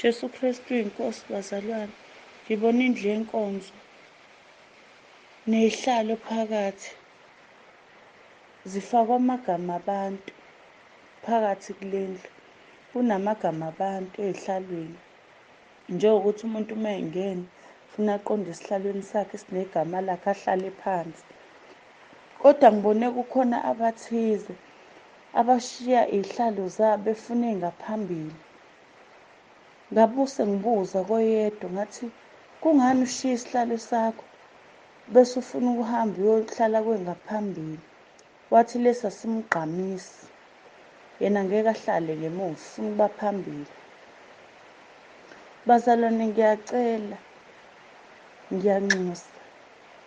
Jesu Kristu inkosi bazalwane. Ngibona indlu yenkonzo nehlalo phakathi. Zifakwa amagama abantu phakathi kulendlu. Kunamagama abantu ey'hlalweni. Njengokuthi umuntu uma engena ufuna aqonde esihlalweni sakhe esinegama lakhe ahlale phansi. Kodwa ngibone kukhona abathize abashiya iy'hlalo zabo befune ngaphambili. Ngabuse ngibuza koyedwa ngathi, kungani ushiya isihlalo sakho bese ufuna ukuhamba uyohlala kwengaphambili? Wathi lesi asimgqamisi, yena ngeke ahlale ngemuva, ufuna ukuba phambili. Bazalwane, ngiyacela, ngiyanxusa,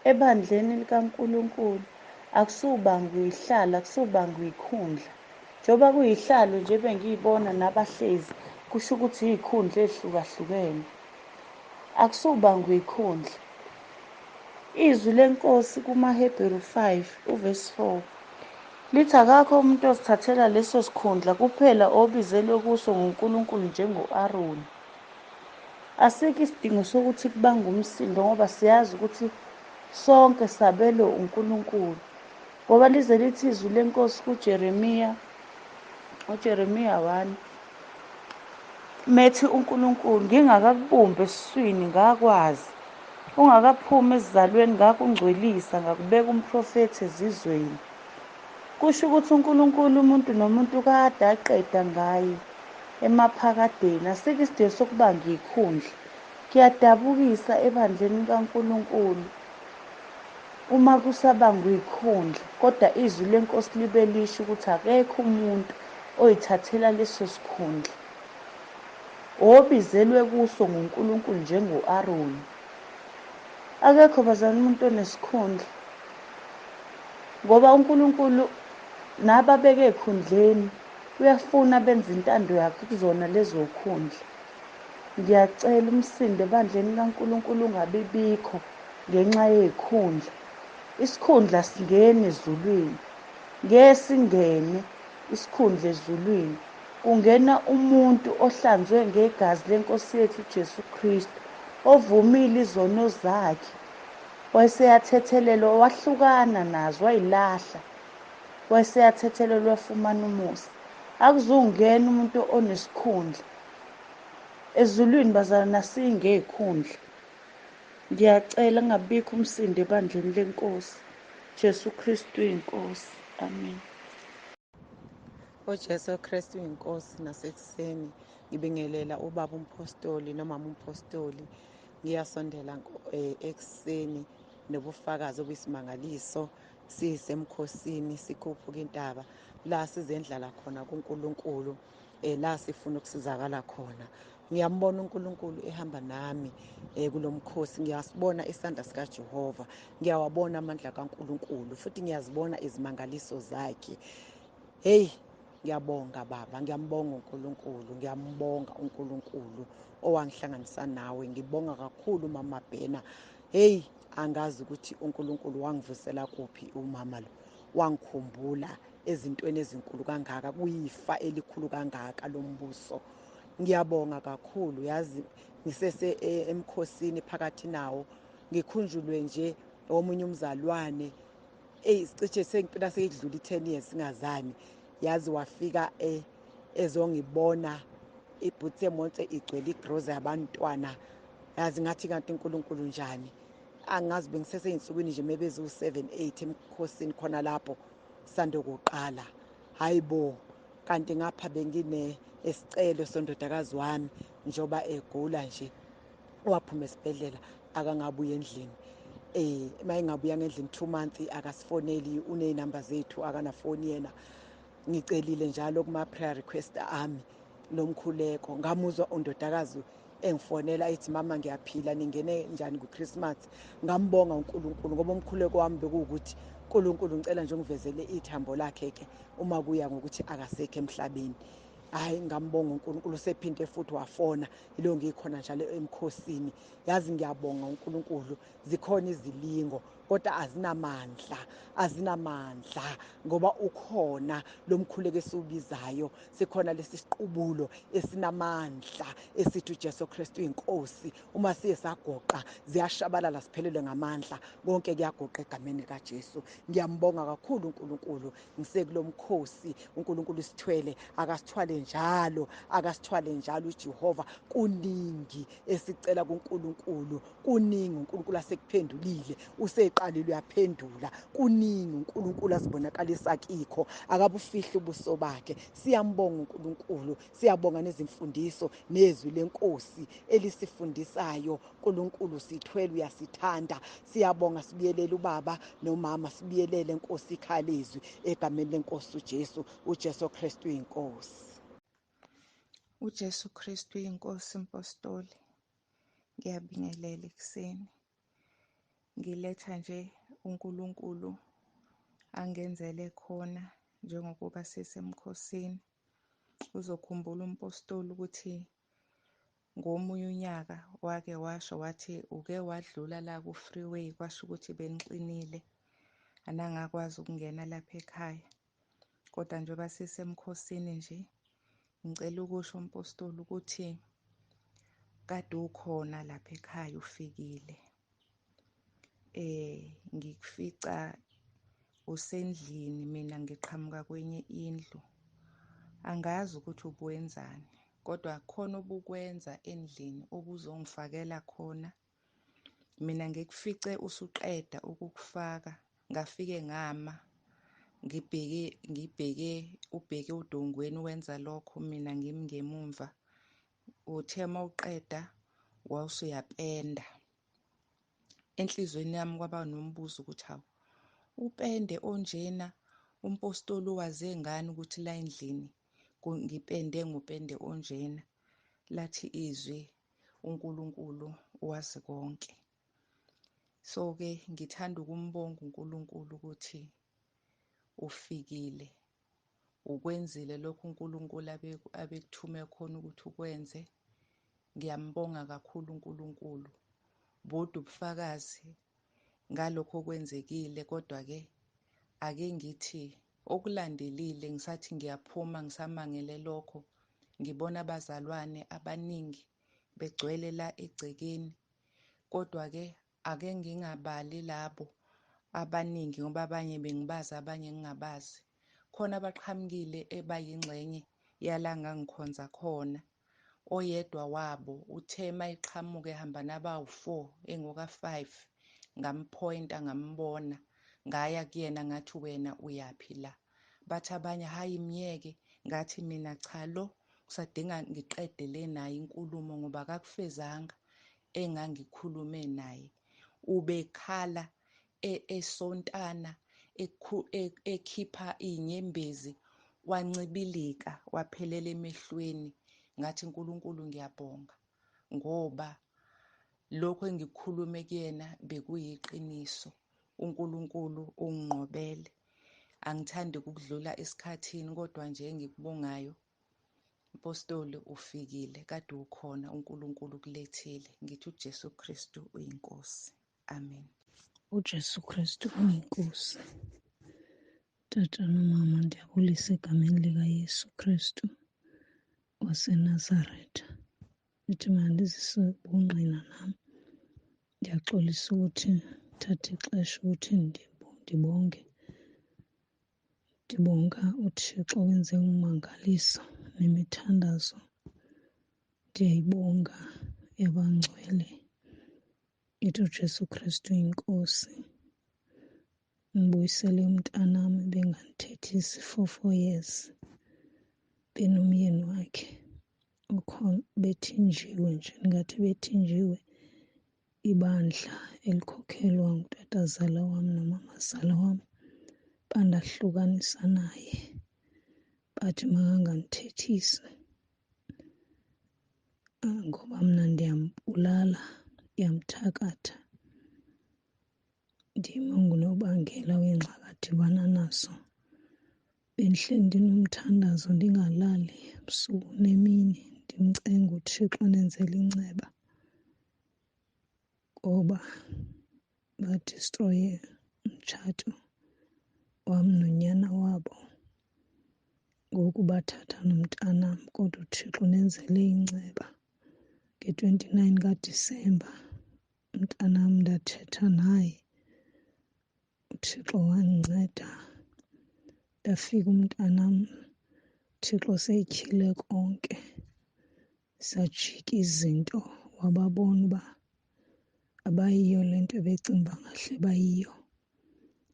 ebandleni likaNkulunkulu akusubanga uyihlala, akusubanga uyikhundla. Njengoba kuyihlalo nje bengiyibona nabahlezi, kusho ukuthi iy'khundla ey'hlukahlukene. Akusubanga uyikhundla. Izwi lenkosi kumaHebheru 5 uvesi 4 lithi akakho umuntu ozithathela leso sikhundla kuphela obizelwe kuso nguNkulunkulu njengo-Aroni. Asikho isidingo sokuthi kubange umsindo ngoba siyazi ukuthi sonke sabelwe uNkulunkulu. Ngoba lize lithi izwi lenkosi uJeremiya 1 methi uNkulunkulu, ngingakakubumbi esiswini ngakwazi, ungakaphumi esizalweni ngakungcwelisa, ngakubeka umprofethi ezizweni. Kusho ukuthi uNkulunkulu umuntu nomuntu kade aqeda ngaye emaphakadeni. Asikho isidingo sokuba ngiyikhundla. Kuyadabukisa ebandleni likaNkulunkulu uma kusabanga uyikhundla, kodwa izwi lenkosi libe lisho ukuthi akekho umuntu oyithathela leso sikhundla obizelwe kuso nguNkulunkulu njengo-Aroni. Akekho bazalwane umuntu onesikhundla, ngoba uNkulunkulu nababeke ekhundleni uyafuna benze intando yakhe kuzona lezo khundla. Ngiyacela umsindo ebandleni likaNkulunkulu ungabi bikho ngenxa yey'khundla. Isikhundla singene ezulwini, ngeke singene isikhundla ezulwini. Kungena umuntu ohlanzwe ngegazi lenkosi yethu uJesu Kristu, ovumile izono zakhe, wayeseyathethelelwa, wahlukana nazo, wayilahla, wayeseyathethelelwa, wafumana umusa. Akuzungena umuntu onesikhundla ezulwini bazalwane, asingey'khundla. Ngiyacela kungabikho umsindo ebandleni lenkosi. Jesu Kristu inkosi. Amen. uJesu Kristu inkosi. Nasekuseni ngibingelela ubaba umpostoli nomama umpostoli. Ngiyasondela ekuseni nobufakazi obuyisimangaliso, sisemkhosini sikhuphuka intaba la sizendlala khona kuNkulunkulu, la sifuna ukusizakala khona. Ngiyambona uNkulunkulu ehamba nami kulo mkhosi. Ngiyasibona isandla sikaJehova, ngiyawabona amandla kaNkulunkulu, futhi ngiyazibona izimangaliso zakhe. Hey, ngiyabonga baba, ngiyambonga uNkulunkulu, ngiyambonga uNkulunkulu owangihlanganisa nawe. Ngibonga kakhulu mama Bhena. Hey, angazi ukuthi uNkulunkulu wangivusela kuphi umama lo, wangikhumbula ezintweni ezinkulu kangaka, kuyifa elikhulu kangaka lombuso. Ngiyabonga kakhulu, yazi ngisese emkhosini phakathi nawo, ngikhunjulwe nje omunye umzalwane sicishe sengicela sekudlula 10 years singazani. Yazi wafika ezongibona ibhutsi emonce igcwele igroza yabantwana. Yazi ngathi kanti uNkulunkulu njani. Angazi bengiseseyinsukwini nje mebezu 7-8 emkhosini khona lapho sando kuqala. Hayibo, kanti ngapha bengine esicelo sondodakazi wami njoba egula nje, waphuma esibhedlela akangabuya endlini. Mayingabuya ngendlini 2 months akasifoneli, uney'namba zethu akanafoni yena. Ngicelile njalo kuma-prayer request ami lomkhuleko. Ngamuzwa undodakazi engifonela ethi mama ngiyaphila, ningene njani ku-Christmas. Ngambonga uNkulunkulu ngoba umkhuleko wami bekuwukuthi uNkulunkulu ngicela nje ungivezele ithambo lakhe-ke uma kuya ngokuthi akasekho emhlabeni. Hayi, ngambonga uNkulunkulu, sephinde futhi wafona ilo ngikhona njalo emkhosini. Yazi ngiyabonga uNkulunkulu, zikhona izilingo kodwa azinamandla ngoba ukhona lo mkhuleko esiwubizayo, sikhona lesi siqubulo esinamandla esithi uJesu Kristu inkosi. Uma siye sagoqa ziyashabalala, siphelelwe ngamandla, konke kuyagoqa egameni likaJesu. Ngiyambonga kakhulu uNkulunkulu, ngisekulo mkhosi uNkulunkulu isithwele, akasithwale njalo uJehova. Kuningi esicela kuNkulunkulu, kuningi uNkulunkulu asekuphendulile, useqalile uyaphendula. Kuningi uNkulunkulu azibonakalisa kikho, akabufihle ubuso bakhe. Siyambonga uNkulunkulu, siyabonga nezimfundiso nezwi lenkosi elisifundisayo. Nkulunkulu sithwele, uyasithanda. Siyabonga, sibiyelele ubaba nomama, sibiyelele Nkosi ikhaya leZwi egameni lenkosi uJesu Kristu inkosi. uJesu Kristu inkosi impostoli, ngiyabingelela ekuseni. Ngiletha nje uNkulunkulu angenzele khona njengokuba sisemkhosini. Uzokhumbula umpostoli ukuthi ngomunye unyaka wake washo wathi uke wadlula la ku-freeway, kwasho ukuthi benixinile anangakwazi ukungena lapha ekhaya. Kodwa njengoba sisemkhosini nje, ngicela ukusho umpostoli ukuthi kade ukhona lapha ekhaya, ufikile. Ngikufica usendlini, mina ngiqhamuka kwenye indlu. Angazi ukuthi ubuwenzani, kodwa khona obukwenza endlini obuzongifakela khona. Mina ngikufice usuqeda ukukufaka, ngafike ngama, ubheke udongweni wenza lokho, mina ngimi ngemumva. Uthe uma uqeda wawusuyapenda. Enhlizweni yami kwaba nombuzo ukuthi hawu, upende onjena umpostoli waze ngani ukuthi la endlini ngipende ngupende onjena? Lathi izwi uNkulunkulu wazi konke. So-ke ngithanda ukumbonga uNkulunkulu ukuthi ufikile, ukwenzile lokhu uNkulunkulu abekuthume khona ukuthi ukwenze. Ngiyambonga kakhulu uNkulunkulu. Bodwa ubufakazi ngalokho okwenzekile, kodwa-ke ake ngithi okulandelile, ngisathi ngiyaphuma ngisamangele lokho, ngibona abazalwane abaningi begcwele la egcekeni. Kodwa-ke ake ngingabali labo abaningi ngoba abanye bengibazi, abanye ngingabazi. Khona abaqhamukile ebayingxenye yala ngangikhonza khona. Oyedwa wabo uthe mayiqhamuka ehamba nabawu-4 engoka-5, ngamphoyinta ngambona, ngaya kuyena ngathi wena uyaphi la? Bathi abanye hhayi myeke, ngathi mina cha, lo kusadinga ngiqedele naye inkulumo ngoba akakufezanga engangikhulume naye. Ubekhala esontana, ekhipha iy'nyembezi, wancibilika, waphelela emehlweni. Ngathi uNkulunkulu ngiyabonga ngoba lokhu engikukhulume kuyena bekuyiqiniso. uNkulunkulu unginqobele. Angithandi ukudlula esikhathini, kodwa nje engikubongayo, Mpostoli ufikile, kade ukhona, uNkulunkulu ukulethile. Ngithi uJesu Kristu uyinkosi. Amen. uJesu Kristu uyinkosi. Tata nomama, ndiyabulisa egameni likaYesu Kristu waseNazaretha. Ndithi mandizise ubungqina nam. Ndiyaxolisa ukuthi thatha ixesha ukuthi ndibonga uThixo wenze umangaliso nemithandazo. Ndiyayibonga yabangcwele. Ithi uJesu Kristu inkosi. Ndibuyisele umntanam ebengandithethisi for 4 years. Benomyeni wakhe ukhona, bethinjiwe nje, ndingathi bethinjiwe ibandla elikhokhelwa ngutatazala wam nomamazala wam. Bandahlukanisa naye, bathi makangandithethisi ngoba mna ndiyambulala, ndiyamthakatha. Ndim ongunobangela weengxaki adibana nazo. Bendihleli ndinomthandazo, ndingalali busuku nemini, ndimcenga uThixo ndenzela inceba ngoba badestroye umtshato wam nonyana wabo. Ngoku bathatha nomntanam, kodwa uThixo nenzele inceba. Nge-29 kaDisemba umntanam ndathetha naye, uThixo wandinceda. Ndafika umntanam, uThixo seyityhile konke, sajika izinto, wababona uba abayiyo le nto becinga uba ngahle bayiyo.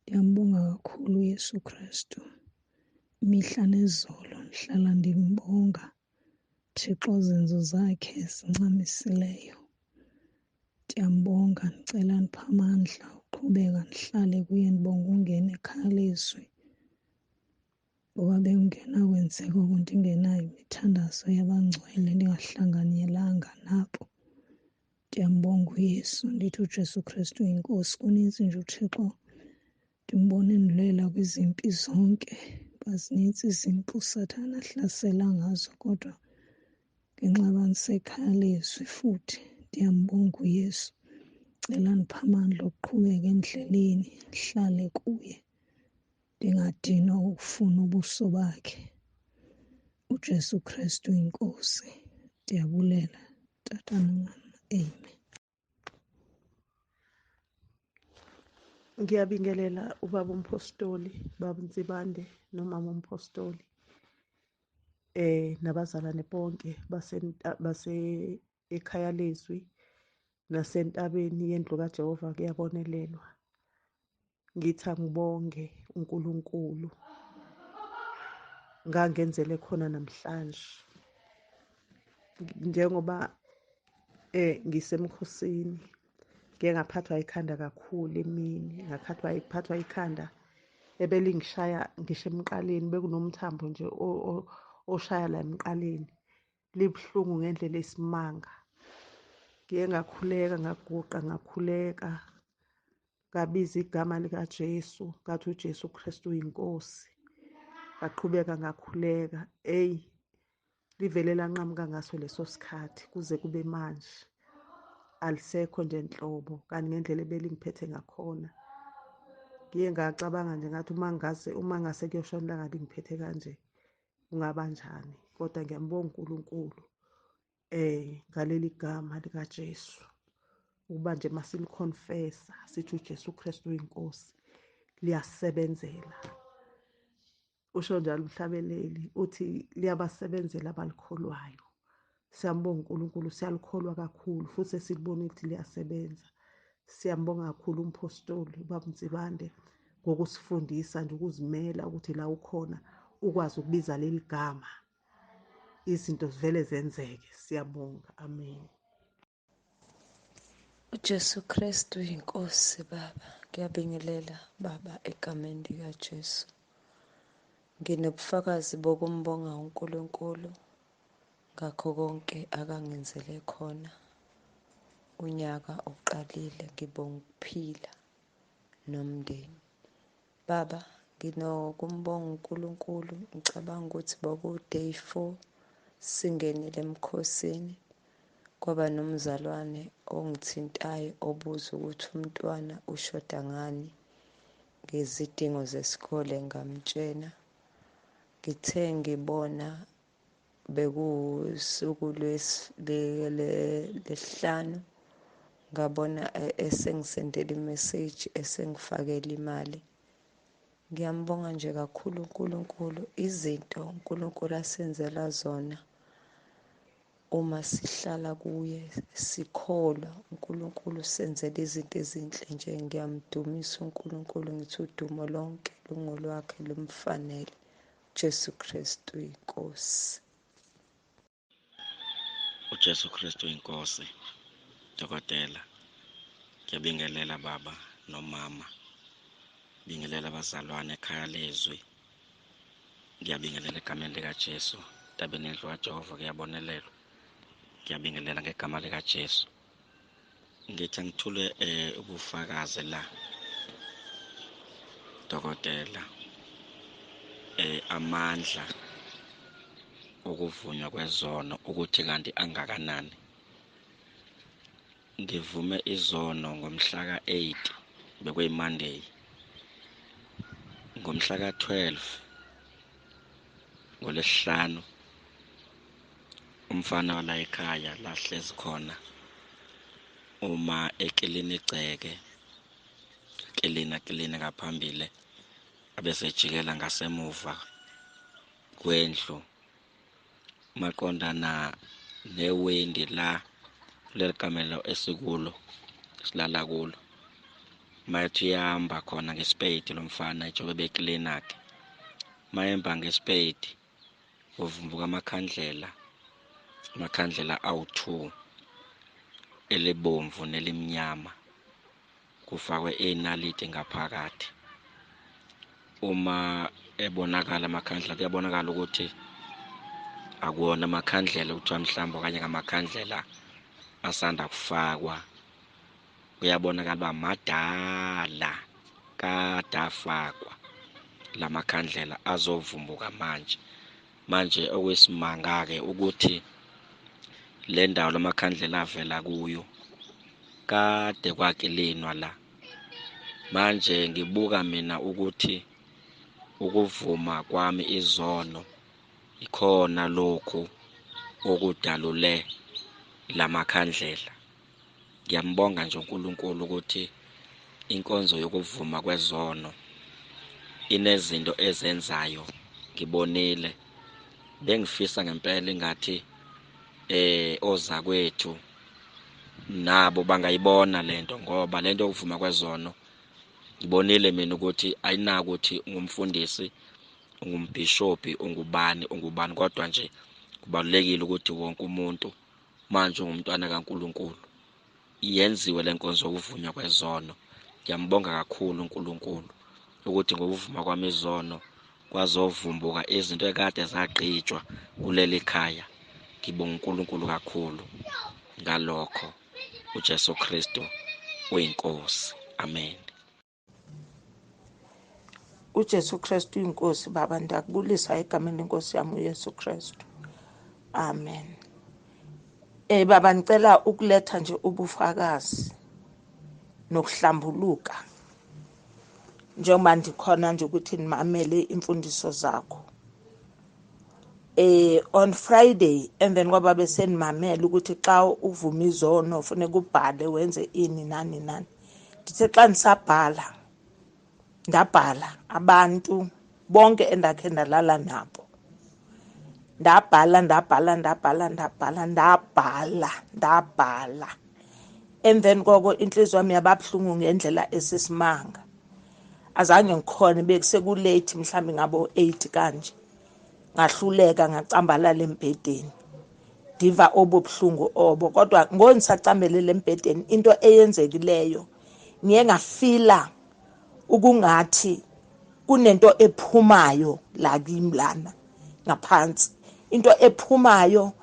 Ndiyambonga kakhulu uYesu Kristu. Imihla nezolo ndihlala ndimbonga Thixo zenzo zakhe zincamisileyo. Ndiyambonga, ndicela ndiphe amandla uqhubeka ndihlale kuye. Ndibonga ungena ekhaya leZwi, ngoba bekungenakwenzeka oku ndingenayo imithandazo yabangcwele, ndingahlanganyelanga nabo. Ndiyambonga uYesu, ndithi uJesu Kristu yinkosi. Kunintsi nje uThixo ndimbona endilwela kwizimpi zonke, uba zinintsi izimpi uSathane ahlasela ngazo, kodwa ngenxa yoba ndisekhaya leZwi futhi ndiyambonga uYesu. Ndicela ndiphe amandla okuqhubeka endleleni, ndihlale kuye, ndingadinwa ukufuna ubuso bakhe. uJesu Kristu yinkosi. Ndiyabulela tata nomama. Amen. Ngiyabingelela ubaba umpostoli, baba uNzibande nomama umpostoli, nabazalwane bonke base ekhaya leZwi nasentabeni yendlu kaJehova kuyabonelelwa. Ngithi angibonge uNkulunkulu ngangenzele khona namhlanje, njengoba ngisemkhosini. Ngike ngaphathwa ikhanda kakhulu emini, ngaphathwa ikhanda ebelingishaya ngisho emqaleni, bekunomthambo nje oshaya la emqaleni, libuhlungu ngendlela esimanga. Ngike ngakhuleka, ngaguqa, ngakhuleka, ngabiza igama likaJesu, ngathi uJesu Kristu yinkosi, ngaqhubeka ngakhuleka. Livele lanqamuka ngaso leso sikhathi kuze kube manje. Alisekho nje nhlobo, kanti ngendlela ebelingiphethe ngakhona. Ngiye ngacabanga nje ngathi uma ngase kuyoshona ilanga lingiphethe kanje kungaba njani, kodwa ngiyambonga uNkulunkulu ngaleli gama likaJesu, ukuba nje masilikhonfesa sithi uJesu Kristu uyinkosi, liyasebenzela. Usho njalo umhlabeleli, uthi liyabasebenzela abalikholwayo. Siyambonga uNkulunkulu, siyalikholwa kakhulu futhi sesilibona ukuthi liyasebenza. Siyambonga kakhulu umpostoli ubaba uNzibande ngokusifundisa nje ukuzimela ukuthi la ukhona ukwazi ukubiza leli gama, izinto zivele zenzeke. Siyabonga. Amen. uJesu Kristu yinkosi. Baba, ngiyabingelela Baba egameni likaJesu. Nginobufakazi bokumbonga uNkulunkulu ngakho konke akangenzele khona. Unyaka uqalile, ngibonga ukuphila nomndeni. Baba, nginokumbonga uNkulunkulu. Ngicabanga ukuthi boku-day 4 singenile emkhosini, kwaba nomzalwane ongithintayo obuza ukuthi umntwana ushoda ngani ngezidingo zesikole. Ngamtshena, ngithe ngibona bekuwusuku lwesihlanu, ngabona esengisendela imeseji esengifakela imali. Ngiyambonga nje kakhulu uNkulunkulu, izinto uNkulunkulu asenzela zona uma sihlala kuye, sikholwa uNkulunkulu senzela izinto ezinhle nje. Ngiyamdumisa uNkulunkulu, ngithi udumo lonke lungolwakhe, lumfanele. uJesu Kristu yinkosi. uJesu Kristu inkosi. Dokotela, ngiyabingelela baba nomama, bingelela abazalwane ekhaya leZwi. Ngiyabingelela egameni likaJesu, entabeni yendlu kaJehova kuyabonelelwa. Ngiyabingelela ngegama likaJesu. Ngithi ngithule ubufakazi la, dokotela, amandla ukuvunywa kwezono ukuthi kanti angakanani. Ngivume izono ngomhla ka-8 bekuyi-Monday. Ngomhla ka-12 ngoLwesihlanu umfana wala ekhaya lahlezi khona uma ekilina igceke kilina ngaphambili abesejikela ngasemuva kwendlu maqondana newindi la kuleli kamelo esikulo silala kulo. Mayethi uyahamba khona ngesipedi lo mfana ejobe beklinake. Mayemba ngesipedi uvumbuka amakhandlela awu-2 elibomvu nelimnyama kufakwe inaliti ngaphakathi. Uma ebonakala amakhandlela kuyabonakala ukuthi akuwona amakhandlela kuthiwa mhlawumbe okanye ngamakhandlela asanda kufakwa. Kuyabonakala uba madala kade afakwa la makhandlela azovumbuka manje okwesimanga-ke ukuthi le ndawo lamakhandlela avela kuyo kade kwakilinwa la. Manje ngibuka mina ukuthi ukuvuma kwami izono ikhona lokhu okudalule la makhandlela. Ngiyambonga nje uNkulunkulu ukuthi inkonzo yokuvuma kwezono inezinto ezenzayo ngibonile. Bengifisa ngempela ingathi ozakwethu nabo bangayibona lento ngoba lento yokuvuma kwezono ngibonile mina ukuthi ayinaki ukuthi ungumfundisi, ungumbhishophi, ungubani kodwa nje kubalulekile ukuthi wonke umuntu manje ungumntwana kaNkulunkulu yenziwe lenkonzo yokuvunywa kwezono. Ngiyambonga kakhulu uNkulunkulu ukuthi ngokuvuma kwami izono kwazovumbuka izinto ekade zagqitshwa kuleli khaya. Ngibonga uNkulunkulu kakhulu ngalokho. uJesu Kristu uyinkosi. Amen. uJesu Kristu inkosi. Baba, ndiyakubulisa egameni lenkosi yami uYesu Kristu. Amen. Baba, ngicela ukuletha nje ubufakazi nokuhlambuluka njengoba ndikhona nje ukuthi nimamele imfundiso zakho. On Friday emveni kwaba besenimamela ukuthi xa uvuma izono ufuneka ubhale wenze ini nani. Ndithe xa ndisabhala ndabhala abantu bonke endakhe ndalala nabo. Ndabhala. Emveni koko inhliziyo yami yababuhlungu ngendlela esisimanga. Azange ngikhona bekusekulate mhlawumbe ngabo 8 kanje. Ngahluleka ngacambalala embhedeni. Ndiva obubuhlungu obo kodwa ngongisacambelela embhedeni into eyenzekileyo ngiye ngafila ukungathi kunento ephumayo la kimi lana ngaphansi. Into ephumayo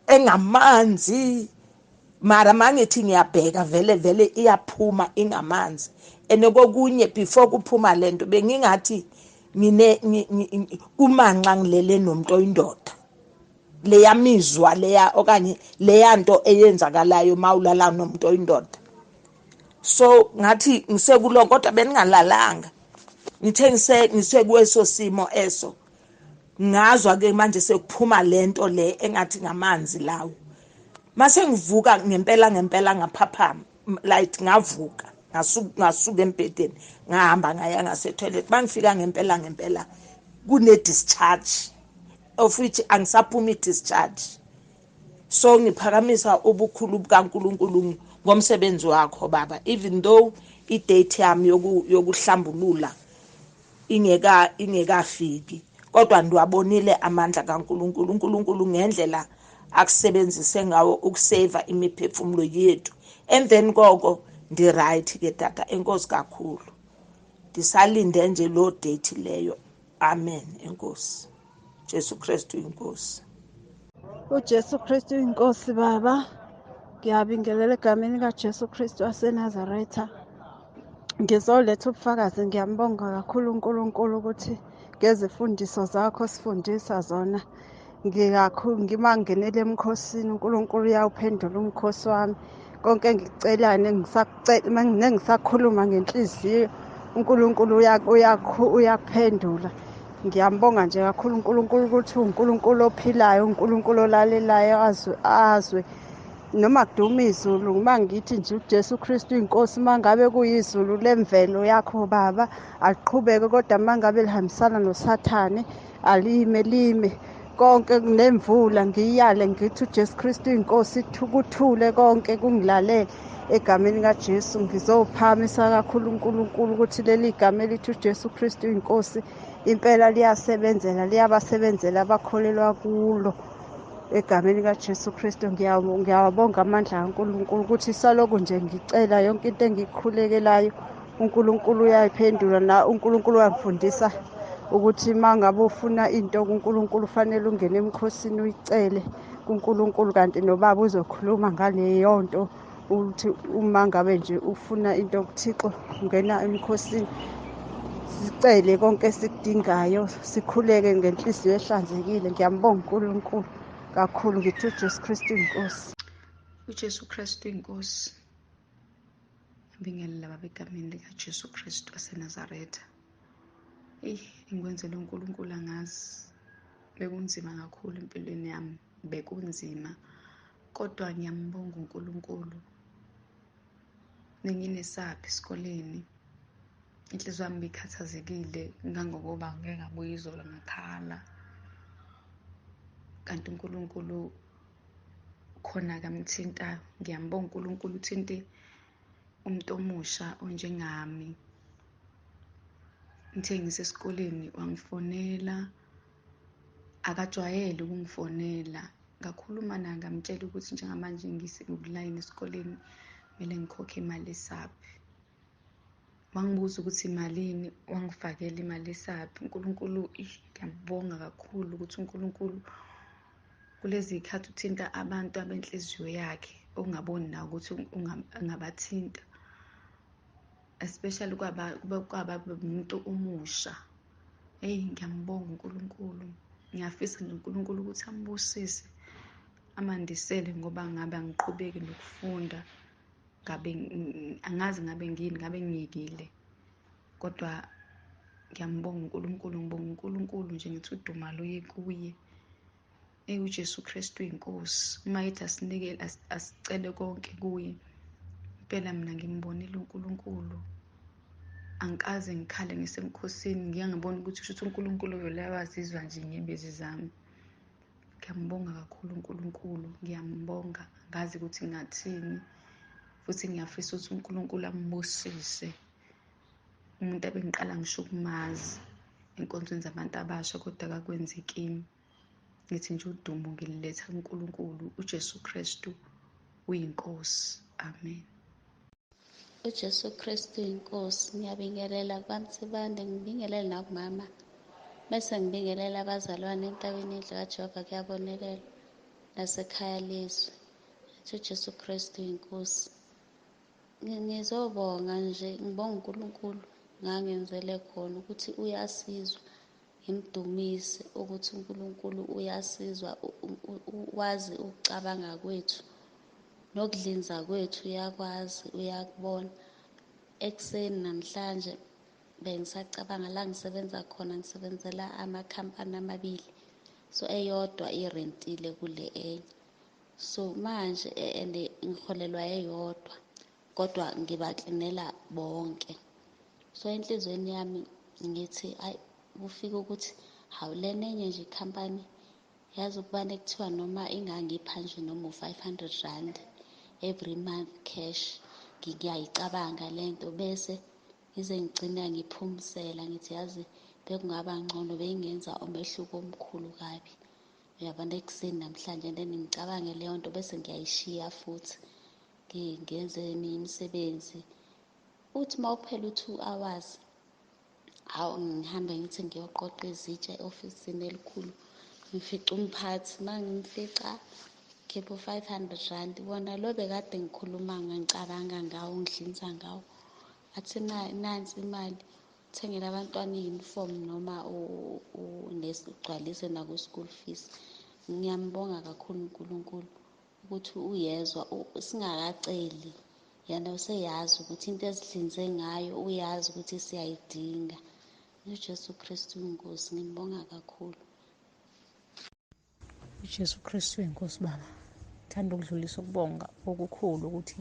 engamanzi mara mangithi ngiyabheka vele iyaphuma ingamanzi. Kokunye before kuphuma lento bengingathi kumanxa ngilele nomuntu oyindoda. Leya mizwa leya okanye leya nto eyenzakalayo mawulala nomuntu oyindoda. So ngathi ngisekulo kodwa beningalalanga. Ngithe ngisekweso simo eso. Ngazwa ke manje sekuphuma lento le engathi ngamanzi lawo. Mase ngivuka ngempela ngaphaphama like ngavuka ngasuka embhedeni ngahamba ngaya ngasetoilet. Bangifika ngempela kune discharge of which angisaphuma i-discharge. So ngiphakamisa ubukhulu bukaNkulunkulu ngomsebenzi wakho Baba, even though i-date yami yokuhlambulula ingekafiki kodwa ndiwabonile amandla kaNkulunkulu. uNkulunkulu ngendlela akusebenzise ngawo ukuseva imiphefumulo yethu. Emveni koko ndi-right ke tata, enkosi kakhulu. Ndisalinde nje lo date leyo. Amen. Enkosi. Jesu Kristu inkosi. uJesu Kristu inkosi. Baba, ngiyabingelela egameni kaJesu Kristu waseNazaretha. Ngizoletha ubufakazi. Ngiyambonga kakhulu uNkulunkulu ukuthi ngezifundiso zakho sifundisa zona ngima ngingenele emkhosini. uNkulunkulu uyawuphendula umkhosi wami konke engikucelayo nengisakhuluma ngenhliziyo uNkulunkulu uyakuphendula. Ngiyambonga nje kakhulu uNkulunkulu ukuthi uNkulunkulu ophilayo, uNkulunkulu olalelayo, azwe noma kuduma izulu. Uma ngithi nje uJesu Kristu inkosi, uma ngabe kuyizulu lemvelo yakho Baba aliqhubeke, kodwa uma ngabe lihambisana noSathane lime konke. Nemvula ngiyale ngithi uJesu Kristu inkosi, kuthule konke kungilalele egameni kaJesu. Ngizophamisa kakhulu uNkulunkulu ukuthi leli gama elithi uJesu Kristu inkosi impela liyabasebenzela abakholelwa kulo egameni kaJesu Kristu. Ngiyawabonga amandla kaNkulunkulu ukuthi saloku nje ngicela yonke into engikhulekelayo uNkulunkulu uyayiphendula. Na uNkulunkulu uyamfundisa ukuthi uma ngabe ufuna into kuNkulunkulu fanele ungene emkhosini uyicele kuNkulunkulu, kanti noBaba uzokhuluma ngaleyo nto ukuthi uma ngabe nje ufuna into kuThixo ungena emkhosini, sicele konke esikudingayo, sikhuleke ngenhliziyo ehlanzekile. Ngiyambonga uNkulunkulu kakhulu, ngithi uJesu Kristu inkosi. uJesu Kristu inkosi. Ngibingelela Baba egameni likaJesu Kristu waseNazaretha. Ngikwenzele uNkulunkulu angazi bekunzima kakhulu empilweni yami, bekunzima, kodwa ngiyambonga uNkulunkulu. Benginesaphi esikoleni, inhliziyo yami ikhathazekile ngangokuba ngeke ngabuya izolo ngakhala, kanti uNkulunkulu khona kamthintayo. Ngiyambonga uNkulunkulu uthinte umuntu omusha onjengami. Ngithe ngisesikoleni wangifonela, akajwayele ukungifonela. Ngakhuluma naye ngamtshela ukuthi njengamanje ngikulayini esikoleni kumele ngikhokhe imali esaphi. Wangibuza ukuthi imalini, wangifakela imali esaphi. uNkulunkulu, ngiyambonga kakhulu ukuthi uNkulunkulu kulezi khathi uthinta abantu abenhliziyo yakhe ongaboni nawe ukuthi ungabathinta, especially kwaba umuntu omusha. Ngiyambonga uNkulunkulu. Ngiyafisa nje uNkulunkulu ukuthi ambusise, amandisele, ngoba ngabe angiqhubeki nokufunda. Angazi ngabe ngiyekile, kodwa ngiyambonga uNkulunkulu. Ngibonga uNkulunkulu nje ngithi uduma luye kuye. uJesu Kristu inkosi. Uma yithi asicele konke kuye, impela mina ngimbonile uNkulunkulu. Angikaze ngikhale ngisemkhosini, ngiyangibona ukuthi kusho ukuthi uNkulunkulu uyawazizwa nje inyembezi zami. Ngiyambonga kakhulu uNkulunkulu, ngiyambonga. Ngazi ukuthi ngathini, futhi ngiyafisa ukuthi uNkulunkulu ambusise. Umuntu abengiqala ngisho ukumazi enkonzweni zabantu abasha, kodwa akakwenzeki kimi. Ngithi nje udumo ngililetha kuNkulunkulu. uJesu Kristu uyinkosi. Amen. uJesu Kristu inkosi. Ngiyabingelela kwaMthibande, ngibingelele nakumama, bese ngibingelela abazalwane entabeni endle kaJehova kuyabonelela, nasekhaya leZwi. uJesu Kristu inkosi. Ngizobonga nje, ngibonga uNkulunkulu ngangenzele khona ukuthi uyasizwa. Ngimdumise ukuthi uNkulunkulu uyasizwa, wazi ukucabanga kwethu nokudlinza kwethu, uyakwazi, uyakubona. Ekuseni namhlanje bengisacabanga la ngisebenza khona, ngisebenzela amakhampani amabili, so eyodwa irentile kule enye. So manje and ngiholelwa eyodwa, kodwa ngibaklinela bonke. So enhlizweni yami ngithi hayi, kufika ukuthi hawu lena enye nje ikhampani yazi ukubane kuthiwa noma ingangipha nje noma u-500 every month cash, ngiyayicabanga lento bese ngize ngigcina ngiphumisela. Ngithi yazi bekungaba ngcono bengenza umehluko omkhulu kabi, uyabona, ekuseni namhlanje. And then ngicabange leyo nto bese ngiyayishiya futhi ngenze eminye imisebenzi. Uthi uma uphela u-2 hours, hawu ngihambe ngithi ngiyoqoqa izitsha e-ofisini elikhulu, ngifica umphathi. Uma ngimfica khipha u-500, wona lo bekade ngikhuluma ngicabanga ngawo, ngidlinza ngawo. Athi nansi imali, uthengele abantwana i-uniform noma ugcwalise naku-school fees. Ngiyambonga kakhulu uNkulunkulu. ukuthi uyezwa singakaceli yana useyazi ukuthi into ezihlinze ngayo uyazi ukuthi siyayidinga. UJesu Kristu inkosi, ngimbonga kakhulu. uJesu Kristu inkosi baba, thanda ukudlulisa ukubonga okukhulu ukuthi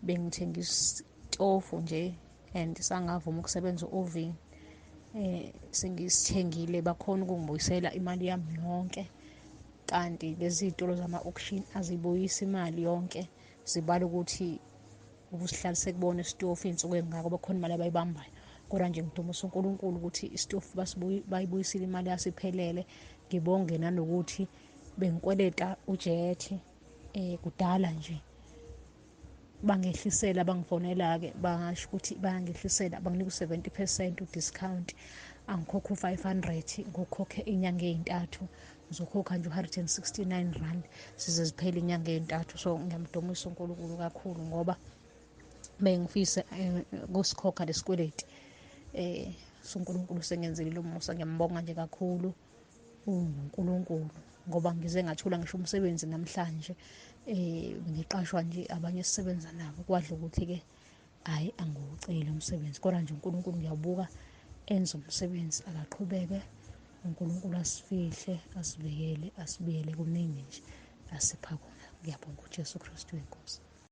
bengithenga isitofu nje and sangavuma ukusebenza u-oven. Sengisithengile bakhona ukungibuyisela imali yami yonke, kanti lezi zitolo zama-auction azibuyisi imali yonke, zibala ukuthi ubusihlaliseke kubona isitofu iy'nsuku ey'ngako, bakhona imali abayibambayo. Kodwa nje ngidumisa uNkulunkulu ukuthi isitofu bayibuyisile imali yasiphelele. Ngibonge nanokuthi bengikweleta ujethi kudala nje, bangehlisela, bangifonela-ke basho ukuthi bayangehlisela, banginika u-70% u-discount. Angikhokhe u-500, ngokhokhe inyanga ey'ntathu, ngizokhokha nje u-169 size ziphele inyanga ey'ntathu. So ngiyamdumisa uNkulunkulu kakhulu ngoba bengifisa kusikhokha lesikweleti. So uNkulunkulu sengenzelile umusa, ngiyambonga nje kakhulu uNkulunkulu ngoba ngize ngathola ngisho umsebenzi namhlanje. Ngiqashwa nje abanye esisebenza nabo, kwadla ukuthi-ke hhayi angiwuceli umsebenzi, kodwa nje uNkulunkulu ngiyawubuka enze umsebenzi, akaqhubeke uNkulunkulu asifihle, asivikele, asibiyele kuningi nje asipha kona. Ngiyabonga uJesu Kristu inkosi.